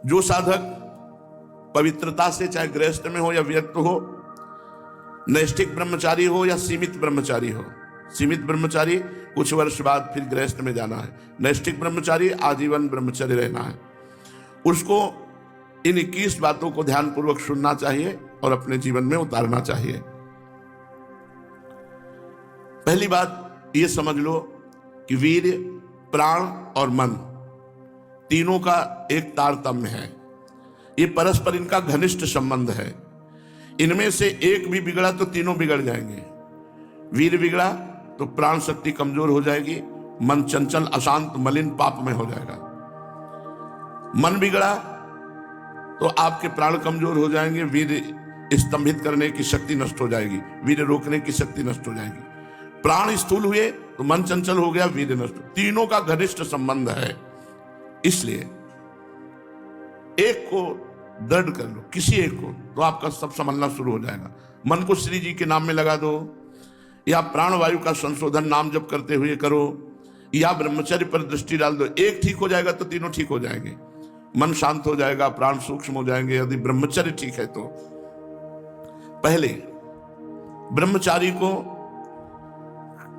जो साधक पवित्रता से, चाहे गृहस्थ में हो या विरक्त हो, नैष्ठिक ब्रह्मचारी हो या सीमित ब्रह्मचारी हो, सीमित ब्रह्मचारी कुछ वर्ष बाद फिर गृहस्थ में जाना है, नैष्ठिक ब्रह्मचारी आजीवन ब्रह्मचर्य रहना है, उसको इन 21 बातों को ध्यानपूर्वक सुनना चाहिए और अपने जीवन में उतारना चाहिए। पहली बात यह समझ लो कि वीर्य, प्राण और मन तीनों का एक तारतम्य है। ये परस्पर इनका घनिष्ठ संबंध है। इनमें से एक भी बिगड़ा तो तीनों बिगड़ जाएंगे। वीर्य बिगड़ा तो प्राण शक्ति कमजोर हो जाएगी, मन चंचल, अशांत, मलिन, पापमय हो जाएगा। मन बिगड़ा तो आपके प्राण कमजोर हो जाएंगे, वीर्य स्तंभित करने की शक्ति नष्ट हो जाएगी, वीर्य रोकने की शक्ति नष्ट हो जाएगी। प्राण स्थूल हुए तो मन चंचल हो गया, वीर्य नष्ट। तीनों का घनिष्ठ संबंध है। इसलिए एक को दृढ़ कर लो, किसी एक को, तो आपका सब संभलना शुरू हो जाएगा। मन को श्री जी के नाम में लगा दो, या प्राणवायु का संशोधन नाम जप करते हुए करो, या ब्रह्मचर्य पर दृष्टि डाल दो। एक ठीक हो जाएगा तो तीनों ठीक हो जाएंगे। मन शांत हो जाएगा, प्राण सूक्ष्म हो जाएंगे, यदि ब्रह्मचर्य ठीक है तो। पहले ब्रह्मचारी को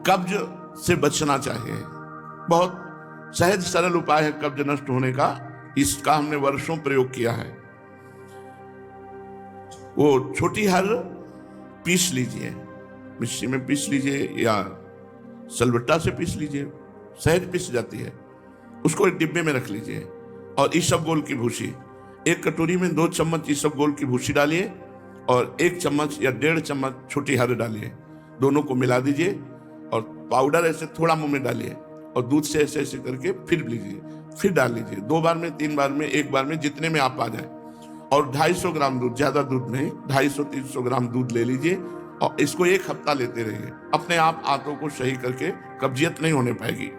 कब्ज से बचना चाहिए। बहुत सहज सरल उपाय है कब्ज नष्ट होने का, इसका हमने वर्षों प्रयोग किया है। वो छोटी हर पीस लीजिए, मिक्सी में पीस लीजिए या सलबट्टा से पीस लीजिए, सहज पीस जाती है। उसको एक डिब्बे में रख लीजिए और ईसबगोल की भूसी, एक कटोरी में 2 चम्मच ईसबगोल की भूसी डालिए और 1 चम्मच या 1.5 चम्मच छोटी हर डालिए। दोनों को मिला दीजिए और पाउडर ऐसे थोड़ा मुंह में डालिए और दूध से ऐसे ऐसे करके फिर लीजिए, फिर डाल लीजिए। 2 बार में, 3 बार में, 1 बार में, जितने में आप आ जाए। और 250 ग्राम दूध, ज्यादा दूध नहीं, 250-300 ग्राम दूध ले लीजिए और इसको 1 हफ्ता लेते रहिए। अपने आप आंतों को सही करके कब्जियत नहीं होने पाएगी।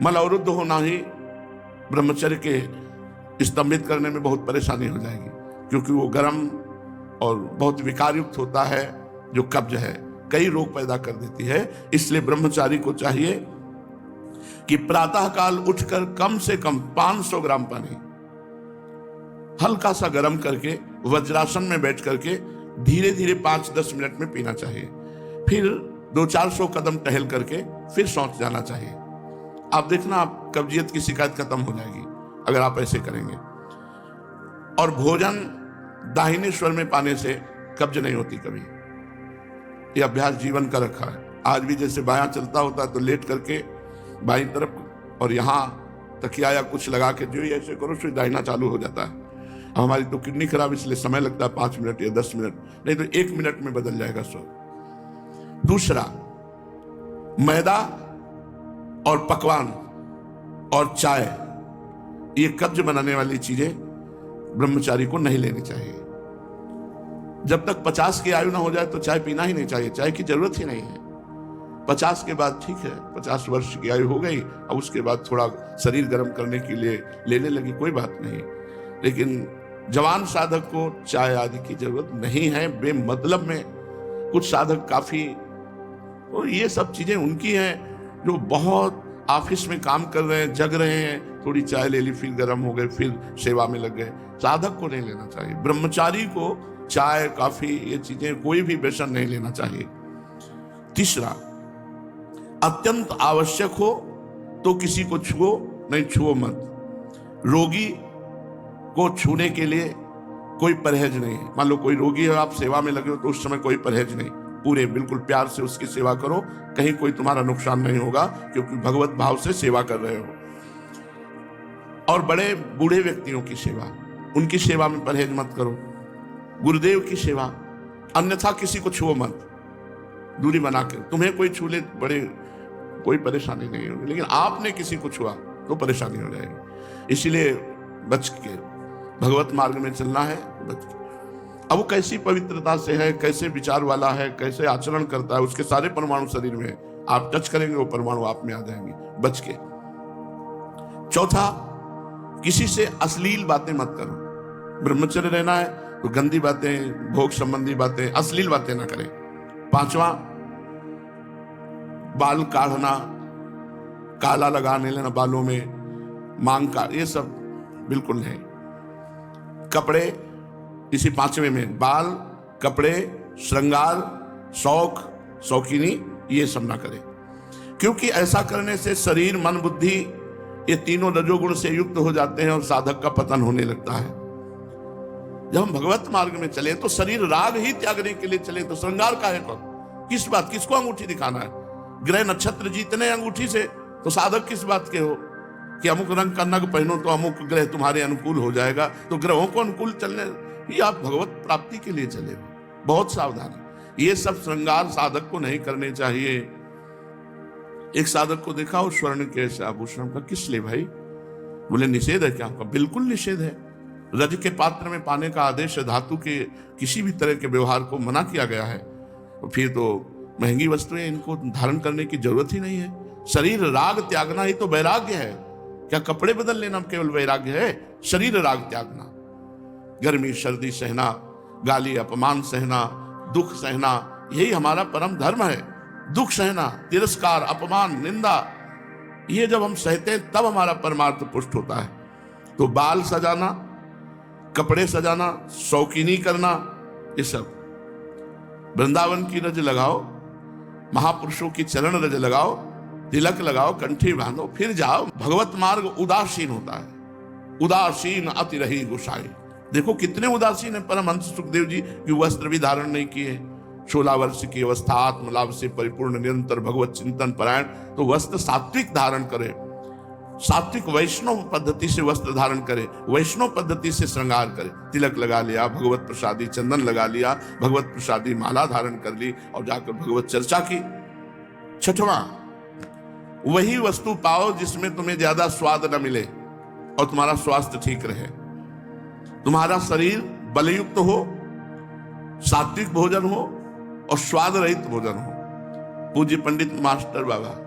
मल अवरुद्ध होना ही ब्रह्मचर्य के स्तंभित करने में बहुत परेशानी हो जाएगी, क्योंकि वो गर्म और बहुत विकारयुक्त होता है। जो कब्ज है कई रोग पैदा कर देती है। इसलिए ब्रह्मचारी को चाहिए कि प्रातः काल उठकर कम से कम 500 ग्राम पानी हल्का सा गर्म करके वज्रासन में बैठ करके धीरे धीरे 5-10 मिनट में पीना चाहिए। फिर 200-400 कदम टहल करके फिर शौच जाना चाहिए। आप देखना, आप कब्जियत की शिकायत खत्म हो जाएगी अगर आप ऐसे करेंगे। और भोजन दाहिने स्वर में पाने से कब्ज नहीं होती कभी। ये अभ्यास जीवन का रखा है। आज भी जैसे बायां चलता होता है तो लेट करके बाईं तरफ और यहाँ तकिया या कुछ लगा के जो ऐसे करो तो दाहिना चालू हो जाता है। हमारी तो किडनी खराब, इसलिए समय लगता है 5 मिनट या 10 मिनट, नहीं तो 1 मिनट में बदल जाएगा स्वर। दूसरा, मैदा और पकवान और चाय, ये कब्ज बनाने वाली चीजें ब्रह्मचारी को नहीं लेनी चाहिए। जब तक 50 की आयु ना हो जाए तो चाय पीना ही नहीं चाहिए। चाय की जरूरत ही नहीं है। 50 के बाद ठीक है, 50 वर्ष की आयु हो गई, अब उसके बाद थोड़ा शरीर गर्म करने के लिए लेने लगी, कोई बात नहीं। लेकिन जवान साधक को चाय आदि की जरूरत नहीं है। बेमतलब में कुछ साधक काफी, और ये सब चीजें उनकी हैं जो बहुत ऑफिस में काम कर रहे हैं, जग रहे हैं, थोड़ी चाय ले ली, फिर गर्म हो गए, फिर सेवा में लग गए। साधक को नहीं लेना चाहिए। ब्रह्मचारी को चाय, कॉफी, ये चीजें, कोई भी व्यसन नहीं लेना चाहिए। तीसरा, अत्यंत आवश्यक हो तो किसी को छुओ, नहीं छुओ मत। रोगी को छूने के लिए कोई परहेज नहीं है। मान लो कोई रोगी है, आप सेवा में लगे हो तो उस समय कोई परहेज नहीं, पूरे बिल्कुल प्यार से उसकी सेवा करो, कहीं कोई तुम्हारा नुकसान नहीं होगा, क्योंकि भगवत भाव से सेवा कर रहे हो। और बड़े बूढ़े व्यक्तियों की सेवा, उनकी सेवा में परहेज मत करो। गुरुदेव की सेवा, अन्यथा किसी को छुओ मत, दूरी बना के। तुम्हें कोई छू ले, बड़े कोई परेशानी नहीं होगी, लेकिन आपने किसी को छुआ तो परेशानी हो जाएगी। इसीलिए बच के भगवत मार्ग में चलना है, बच के। अब वो कैसी पवित्रता से है, कैसे विचार वाला है, कैसे आचरण करता है, उसके सारे परमाणु शरीर में, आप टच करेंगे वो परमाणु आप में आ जाएंगे, बच के। चौथा, किसी से अश्लील बातें मत करो। ब्रह्मचर्य रहना है तो गंदी बातें, भोग संबंधी बातें, अश्लील बातें ना करें। पांचवा, बाल काढ़ना, काला लगाने लेना बालों में, मांग का, ये सब बिल्कुल नहीं। कपड़े, इसी पांचवें में बाल, कपड़े, श्रृंगार, शौक, शौकीनी, ये सब ना करे, क्योंकि ऐसा करने से शरीर, मन, बुद्धि ये तीनों रजोगुण से युक्त हो जाते हैं और साधक का पतन होने लगता है। जब हम भगवत मार्ग में चले तो शरीर राग ही त्यागने के लिए चले, तो श्रृंगार का है कौन? किस बात, किसको अंगूठी दिखाना है? ग्रह नक्षत्र जीतने अंगूठी से, तो साधक किस बात के हो कि अमुक रंग का नग पहनो तो अमुक ग्रह तुम्हारे अनुकूल हो जाएगा, तो ग्रहों को अनुकूल चलने ही आप भगवत प्राप्ति के लिए चले। बहुत सावधान, ये सब श्रृंगार साधक को नहीं करने चाहिए। एक साधक को देखा और स्वर्ण के आभूषण का, किस लिए भाई? बोले निषेध है क्या? बिल्कुल निषेध है। रज के पात्र में पाने का आदेश है, धातु के किसी भी तरह के व्यवहार को मना किया गया है। फिर तो महंगी वस्तुएं, इनको धारण करने की जरूरत ही नहीं है। शरीर राग त्यागना ही तो वैराग्य है। क्या कपड़े बदल लेना केवल वैराग्य है? शरीर राग त्यागना, गर्मी सर्दी सहना, गाली अपमान सहना, दुख सहना, यही हमारा परम धर्म है। दुख सहना, तिरस्कार, अपमान, निंदा, ये जब हम सहते हैं तब हमारा परमार्थ पुष्ट होता है। तो बाल सजाना, कपड़े सजाना, शौकीनी करना, ये सब। वृंदावन की रज लगाओ, महापुरुषों की चरण रज लगाओ, तिलक लगाओ, कंठी बांधो, फिर जाओ। भगवत मार्ग उदासीन होता है। उदासीन अति रही गोसाई। देखो कितने उदासीन है परमहंस सुखदेव जी, कि वस्त्र भी धारण नहीं किए। 16 वर्ष की अवस्था, आत्मलाभ से परिपूर्ण, निरंतर भगवत चिंतन परायण, तो वस्त्र सात्विक धारण करे, सात्विक वैष्णव पद्धति से वस्त्र धारण करे, वैष्णव पद्धति से श्रृंगार करे। तिलक लगा लिया, भगवत प्रसादी चंदन लगा लिया, भगवत प्रसादी माला धारण कर ली और जाकर भगवत चर्चा की। छठवां, वही वस्तु पाओ जिसमें तुम्हें ज्यादा स्वाद न मिले और तुम्हारा स्वास्थ्य ठीक रहे, तुम्हारा शरीर बलयुक्त हो, सात्विक भोजन हो और स्वाद रहित भोजन हो। पूज्य पंडित मास्टर बाबा,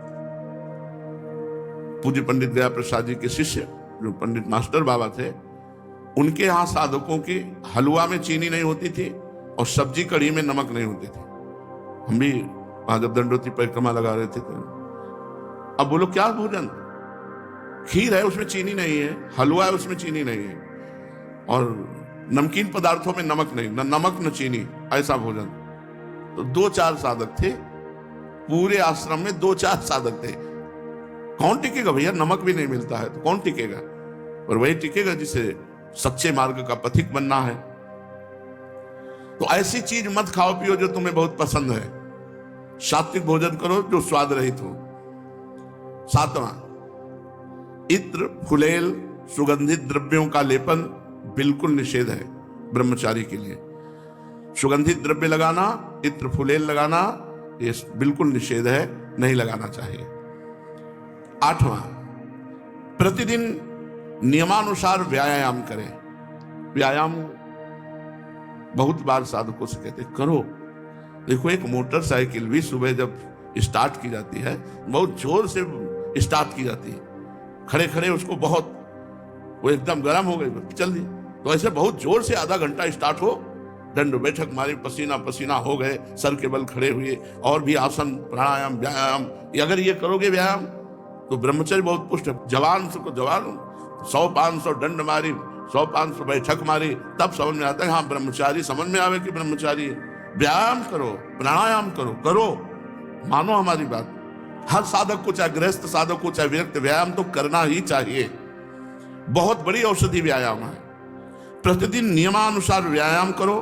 पूज्य पंडित दया प्रसाद जी के शिष्य जो पंडित मास्टर बाबा थे, उनके यहाँ साधकों की हलवा में चीनी नहीं होती थी और सब्जी कढ़ी में नमक नहीं होती थी। हम भी वहां जब दंडोती परिक्रमा लगा रहे थे तो अब बोलो क्या भोजन? खीर है उसमें चीनी नहीं है, हलवा है उसमें चीनी नहीं है, और नमकीन पदार्थों में नमक नहीं, न नमक न चीनी, ऐसा भोजन। तो 2-4 साधक थे पूरे आश्रम में, 2-4 साधक थे। कौन टिकेगा भैया? नमक भी नहीं मिलता है तो कौन टिकेगा? और वही टिकेगा जिसे सच्चे मार्ग का पथिक बनना है। तो ऐसी चीज मत खाओ पियो जो तुम्हें बहुत पसंद है। सात्विक भोजन करो जो स्वाद रहित हो। 7वां, इत्र, फुलेल, सुगंधित द्रव्यों का लेपन बिल्कुल निषेध है ब्रह्मचारी के लिए। सुगंधित द्रव्य लगाना, इत्र फुलेल लगाना, ये बिल्कुल निषेध है, नहीं लगाना चाहिए। 8वां, प्रतिदिन नियमानुसार व्यायाम करें। व्यायाम बहुत बार साधकों से कहते करो। देखो एक मोटरसाइकिल भी सुबह जब स्टार्ट की जाती है, बहुत जोर से स्टार्ट की जाती है, खड़े खड़े उसको बहुत, वो एकदम गर्म हो गई, चल दी। तो ऐसे बहुत जोर से आधा घंटा स्टार्ट हो, दंड बैठक मारी, पसीना पसीना हो गए, सर के बल खड़े हुए, और भी आसन, प्राणायाम, व्यायाम, अगर ये करोगे व्यायाम तो ब्रह्मचर्य बहुत पुष्ट है। जवान को जवान 100-500 दंड मारी, 100-500 बैठक मारी, तब समझ में आता है हाँ ब्रह्मचारी, समझ में आवे कि ब्रह्मचारी है। व्यायाम करो, प्राणायाम करो, करो, मानो हमारी बात। हर साधक को, चाहे गृहस्थ साधक को, चाहे विरक्त, व्यायाम तो करना ही चाहिए। बहुत बड़ी औषधि व्यायाम है। प्रतिदिन नियमानुसार व्यायाम करो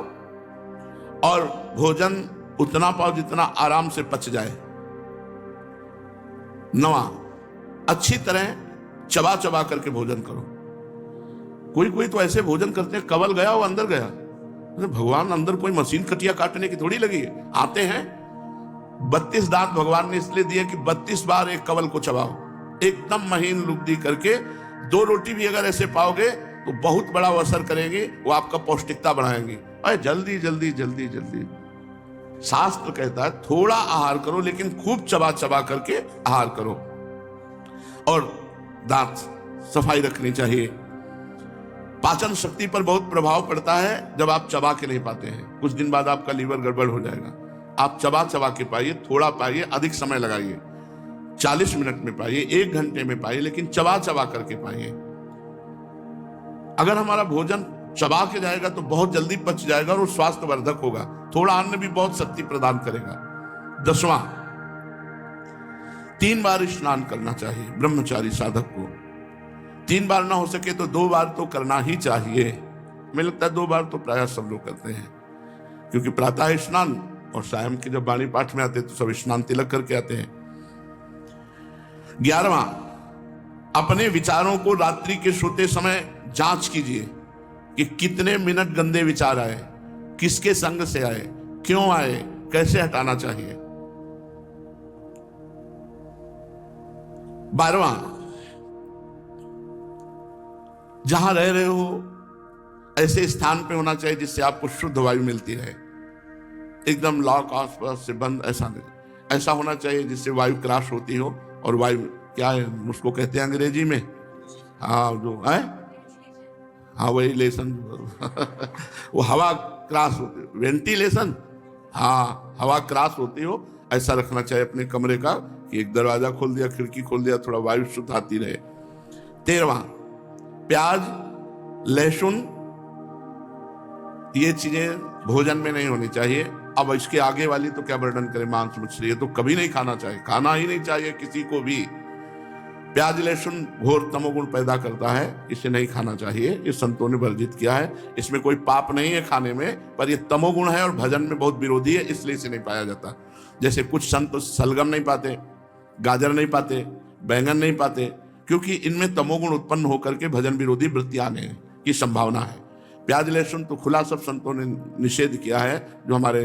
और भोजन उतना पाओ जितना आराम से पच जाए। 9वां, अच्छी तरह चबा चबा करके भोजन करो। कोई कोई तो ऐसे भोजन करते हैं, कवल गया वो अंदर गया। भगवान अंदर कोई मशीन कटिया काटने की थोड़ी लगी है। आते हैं 32 दांत भगवान ने इसलिए दिए कि 32 बार एक कवल को चबाओ, एकदम महीन लुब्धी करके। 2 रोटी भी अगर ऐसे पाओगे तो बहुत बड़ा असर करेंगे, वो आपका पौष्टिकता बढ़ाएंगे। अरे जल्दी जल्दी जल्दी जल्दी, शास्त्र कहता है थोड़ा आहार करो लेकिन खूब चबा चबा करके आहार करो। और दांत सफाई रखनी चाहिए। पाचन शक्ति पर बहुत प्रभाव पड़ता है जब आप चबा के नहीं पाते हैं। कुछ दिन बाद आपका लीवर गड़बड़ हो जाएगा। आप चबा चबा के पाइए, थोड़ा पाइए, अधिक समय लगाइए। 40 मिनट में पाइए, 1 घंटे में पाइए, लेकिन चबा चबा करके पाइए। अगर हमारा भोजन चबा के जाएगा तो बहुत जल्दी पच जाएगा और वो स्वास्थ्यवर्धक होगा। थोड़ा अन्न भी बहुत शक्ति प्रदान करेगा। 10वां, 3 बार स्नान करना चाहिए ब्रह्मचारी साधक को। 3 बार ना हो सके तो 2 बार तो करना ही चाहिए। मुझे लगता है 2 बार तो प्रायः सब लोग करते हैं, क्योंकि प्रातः स्नान और सायं के जब वाणी पाठ में आते हैं तो सब स्नान तिलक करके आते हैं। 11वां, अपने विचारों को रात्रि के सोते समय जांच कीजिए कि कितने मिनट गंदे विचार आए, किसके संग से आए, क्यों आए, कैसे हटाना चाहिए। 12वां, जहां रह रहे हो ऐसे स्थान पे होना चाहिए जिससे आपको शुद्ध वायु मिलती रहे। एकदम लॉक आसपास से बंद ऐसा नहीं, ऐसा होना चाहिए जिससे वायु क्रॉस होती हो। और वायु क्या है उसको कहते हैं अंग्रेजी में, हाँ जो है, हाँ वही लेसन वो हवा क्रॉस होती है, वेंटिलेशन, हाँ हवा क्रॉस होती हो, ऐसा रखना चाहिए अपने कमरे का कि एक दरवाजा खोल दिया, खिड़की खोल दिया, थोड़ा वायु शुद्ध आती रहे। 13वां, प्याज, लहसुन ये चीजें भोजन में नहीं होनी चाहिए। अब इसके आगे वाली तो क्या वर्णन करें, मांस मछली, ये तो कभी नहीं खाना चाहिए, खाना ही नहीं चाहिए किसी को भी। प्याज लहसुन घोर तमोगुण पैदा करता है, इसे नहीं खाना चाहिए, ये संतों ने वर्जित किया है। इसमें कोई पाप नहीं है खाने में, पर ये तमोगुण है और भजन में बहुत विरोधी है, इसलिए इसे नहीं पाया जाता। जैसे कुछ संत सलगम नहीं पाते, गाजर नहीं पाते, बैंगन नहीं पाते, क्योंकि इनमें तमोगुण उत्पन्न होकर के भजन विरोधी वृत्ति आने की संभावना है। प्याज लहसुन तो खुला सब संतों ने निषेध किया है, जो हमारे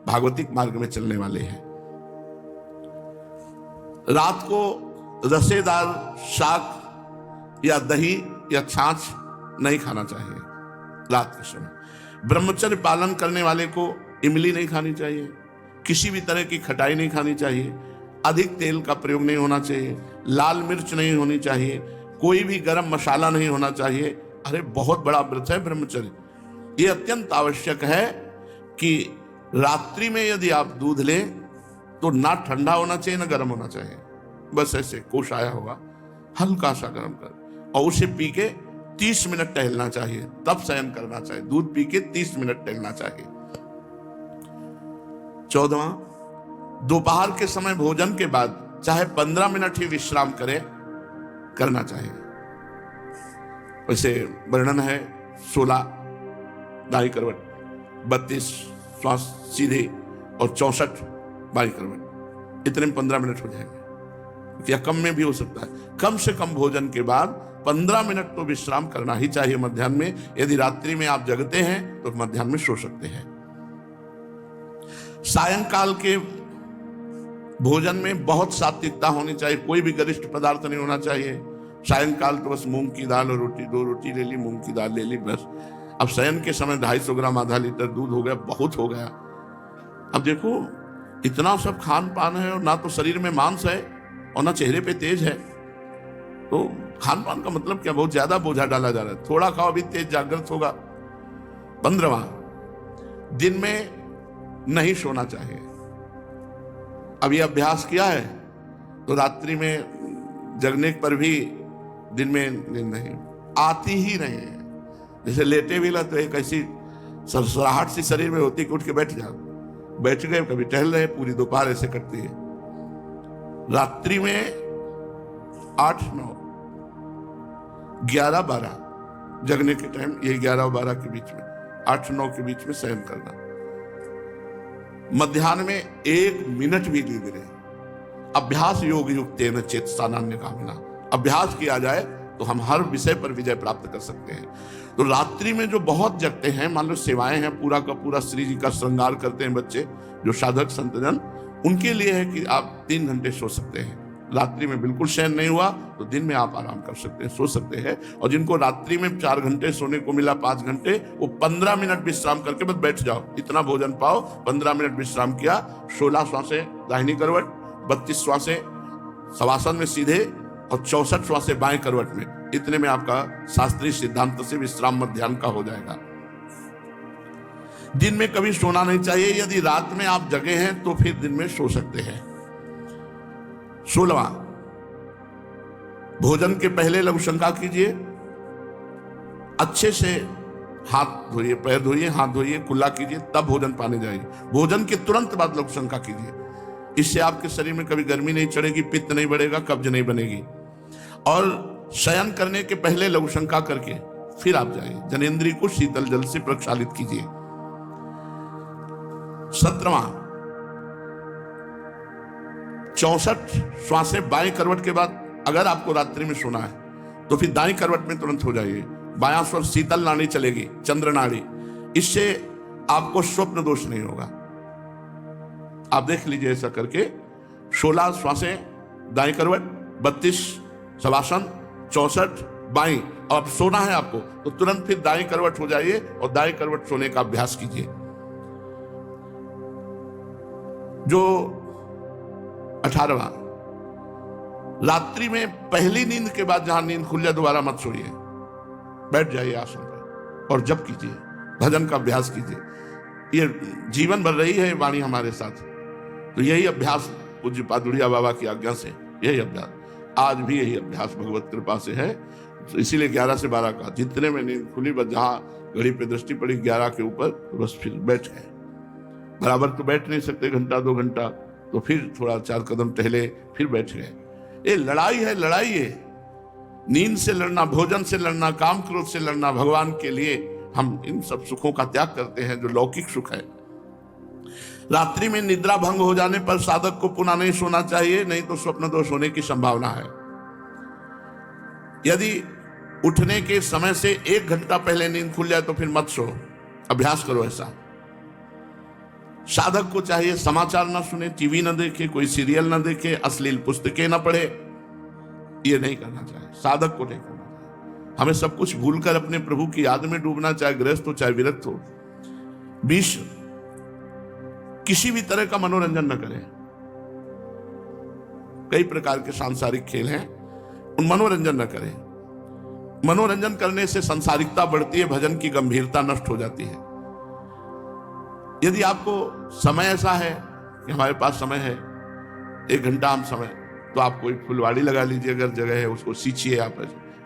भागवतिक मार्ग में चलने वाले हैं। रात को रसेदार शाक या दही या छाछ नहीं खाना चाहिए रात के समय। ब्रह्मचर्य पालन करने वाले को इमली नहीं खानी चाहिए, किसी भी तरह की खटाई नहीं खानी चाहिए, अधिक तेल का प्रयोग नहीं होना चाहिए, लाल मिर्च नहीं होनी चाहिए, कोई भी गरम मसाला नहीं होना चाहिए। अरे बहुत बड़ा व्रत है ब्रह्मचर्य। ये अत्यंत आवश्यक है कि रात्रि में यदि आप दूध लें तो ना ठंडा होना चाहिए ना गर्म होना चाहिए, बस ऐसे कोश आया होगा, हल्का सा गर्म कर, और उसे पी के 30 मिनट टहलना चाहिए, तब शयन करना चाहिए। दूध पी के 30 मिनट टहलना चाहिए। 14वां, दोपहर के समय भोजन के बाद चाहे 15 मिनट ही विश्राम करना चाहिए। वैसे वर्णन है 16 दाई करवट, 32 श्वास सीधे और 64 बाई करवट, इतने में 15 मिनट हो जाएंगे, या कम में भी हो सकता है। कम से कम भोजन के बाद 15 मिनट तो विश्राम करना ही चाहिए मध्याह्न में। यदि रात्रि में आप जगते हैं तो मध्याह्न में सो सकते हैं। सायंकाल के भोजन में बहुत सात्विकता होनी चाहिए, कोई भी गरिष्ठ पदार्थ नहीं होना चाहिए। सायंकाल तो बस मूंग की दाल और रोटी, 2 रोटी ले ली, मूंग की दाल ले ली, बस। अब शयन के समय 250 ग्राम आधा लीटर दूध हो गया, बहुत हो गया। अब देखो इतना सब खान पान है और ना तो शरीर में मांस है और ना चेहरे पे तेज है, तो खान पान का मतलब क्या, बहुत ज्यादा बोझा डाला जा रहा है। थोड़ा खाओ अभी तेज जागृत होगा। 15वां, दिन में नहीं सोना चाहिए। अब ये अभ्यास किया है तो रात्रि में जगने पर भी दिन में नींद नहीं आती ही नहीं है। जैसे लेटे भी ला तो एक ऐसी सरसराहट सी शरीर में होती कि उठ के बैठ जाओ, बैठ गए, कभी टहल रहे, पूरी दोपहर ऐसे कटती है। रात्रि में 8, 9, 11, 12 जगने के टाइम, ये 11 और 12 के बीच में, 8, 9 के बीच में शयन करना। मध्याह्न में 1 मिनट भी नींद नहीं। अभ्यास योग युक्तेन चेतसा नान्य कामिना, अभ्यास किया जाए तो हम हर विषय पर विजय प्राप्त कर सकते हैं। तो रात्रि में जो बहुत जगते हैं, मान लो सेवाएं हैं, पूरा का पूरा श्री जी का श्रृंगार करते हैं बच्चे, जो साधक संतजन, उनके लिए है कि आप 3 घंटे सो सकते हैं। रात्रि में बिल्कुल शयन नहीं हुआ तो दिन में आप आराम कर सकते हैं, सो सकते हैं। और जिनको रात्रि में 4 घंटे सोने को मिला, 5 घंटे, वो 15 मिनट विश्राम करके बस बैठ जाओ, इतना भोजन पाओ, 15 मिनट विश्राम किया, 16 श्वासें दाहिनी करवट, 32 श्वासें शवासन में सीधे और 64 श्वासें बाएं करवट में, इतने में आपका शास्त्रीय सिद्धांत से विश्राम मध्याह्न का हो जाएगा। दिन में कभी सोना नहीं चाहिए। यदि रात में आप जगे हैं तो फिर दिन में सो सकते हैं। 16वां, भोजन के पहले लघु शंका कीजिए, अच्छे से हाथ धोइए, पैर धोइए, हाथ धोइए, कुल्ला कीजिए, तब भोजन पाने जाइए। भोजन के तुरंत बाद लघु शंका कीजिए। इससे आपके शरीर में कभी गर्मी नहीं चढ़ेगी, पित्त नहीं बढ़ेगा, कब्ज नहीं बनेगी। और शयन करने के पहले लघु शंका करके फिर आप जाइए। जनेंद्रिय को शीतल जल से प्रक्षालित कीजिए। 17वां, 64 श्वासें बाएं करवट के बाद अगर आपको रात्रि में सोना है तो फिर दाएं करवट में तुरंत हो जाइए। बायां स्वर शीतल नाड़ी चलेगी, चंद्र नाड़ी। इससे आपको स्वप्न दोष नहीं होगा। आप देख लीजिए ऐसा करके। 16 श्वासें दाएं करवट, 32 शवासन, 64 बाएं। और अब सोना है आपको तो तुरंत फिर दाएं करवट हो जाइए और दाएं करवट सोने का अभ्यास कीजिए। जो 18वां, रात्रि में पहली नींद के बाद जहां नींद खुल जाए दोबारा मत सोइए, बैठ जाइए आसन पर और जप कीजिए, भजन का अभ्यास कीजिए। ये जीवन भर रही है वाणी हमारे साथ। तो यही अभ्यास पूज्य पादुरिया बाबा की आज्ञा से, यही अभ्यास आज भी यही अभ्यास भगवत कृपा से है। तो इसीलिए 11 से 12 का जितने में नींद खुली, बस जहां घड़ी पे दृष्टि पड़ी 11 के ऊपर, तो बस फिर बैठ गए। बराबर तो बैठ नहीं सकते घंटा 2 घंटा, तो फिर थोड़ा 4 कदम टहले, फिर बैठ गए। ये लड़ाई है, लड़ाई है। नींद से लड़ना, भोजन से लड़ना, काम क्रोध से लड़ना, भगवान के लिए हम इन सब सुखों का त्याग करते हैं जो लौकिक सुख है। रात्रि में निद्रा भंग हो जाने पर साधक को पुनः नहीं सोना चाहिए, नहीं तो स्वप्न दोष होने की संभावना है। यदि उठने के समय से 1 घंटा पहले नींद खुल जाए तो फिर मत सो, अभ्यास करो ऐसा। साधक को चाहिए समाचार ना सुने, टीवी ना देखे, कोई सीरियल ना देखे, अश्लील पुस्तकें ना पढ़े। ये नहीं करना चाहिए, साधक को नहीं करना चाहिए। हमें सब कुछ भूलकर अपने प्रभु की याद में डूबना, चाहे गृहस्थ हो चाहे विरक्त हो। 20, किसी भी तरह का मनोरंजन न करें। कई प्रकार के सांसारिक खेल हैं, उन मनोरंजन न करें। मनोरंजन करने से सांसारिकता बढ़ती है, भजन की गंभीरता नष्ट हो जाती है। यदि आपको समय ऐसा है कि हमारे पास समय है 1 घंटा हम समय, तो आप कोई फुलवाड़ी लगा लीजिए, अगर जगह है उसको सींचिए। आप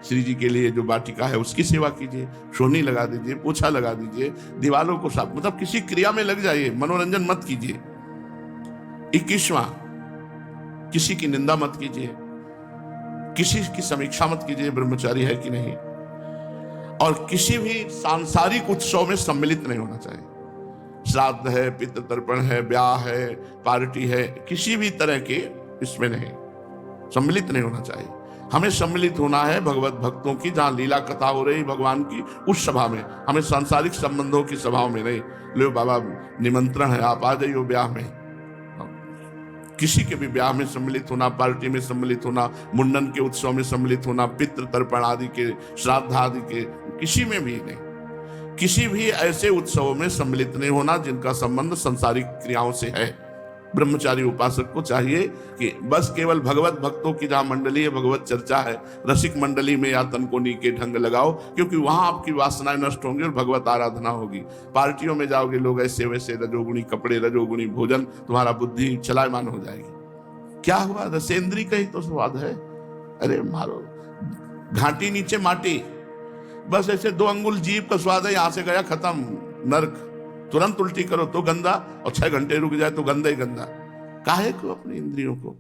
श्री जी के लिए जो वाटिका है उसकी सेवा कीजिए, सोनी लगा दीजिए, पोछा लगा दीजिए, दीवालों को साफ, मतलब किसी क्रिया में लग जाइए, मनोरंजन मत कीजिए। 21वां, किसी की निंदा मत कीजिए, किसी की समीक्षा मत कीजिए ब्रह्मचारी है कि नहीं। और किसी भी सांसारिक उत्सव में सम्मिलित नहीं होना चाहिए। श्राद्ध है, पितृ तर्पण है, ब्याह है, पार्टी है, किसी भी तरह के इसमें नहीं सम्मिलित नहीं होना चाहिए। हमें सम्मिलित होना है भगवत भक्तों की, जहां लीला कथा हो रही भगवान की, उस सभा में। हमें सांसारिक संबंधों की सभाओं में नहीं। लो बाबा निमंत्रण है, आप आ जाइए ब्याह में। किसी के भी ब्याह में सम्मिलित होना, पार्टी में सम्मिलित होना, मुंडन के उत्सव में सम्मिलित होना, पितृ तर्पण आदि के, श्राद्ध आदि के, किसी में भी नहीं। किसी भी ऐसे उत्सवों में सम्मिलित नहीं होना जिनका संबंध संसारिक क्रियाओं से है। ब्रह्मचारी उपासक को चाहिए कि बस केवल भगवत भक्तों की जहां मंडली है, भगवत चर्चा है, रसिक मंडली में या तनकोनी के ढंग लगाओ, क्योंकि वहां आपकी वासनाएं नष्ट होंगी और भगवत आराधना होगी। पार्टियों में जाओगे, लोग ऐसे वैसे, रजोगुणी कपड़े, रजोगुणी भोजन, तुम्हारा बुद्धि चलायमान हो जाएगी। क्या हुआ? रसेंद्री का ही तो स्वाद है। अरे मारो घाटी नीचे माटी, बस ऐसे 2 अंगुल जीभ का स्वाद है, यहां से गया खत्म, नर्क। तुरंत उल्टी करो तो गंदा, और 6 घंटे रुक जाए तो गंदा ही गंदा। काहे को अपनी इंद्रियों को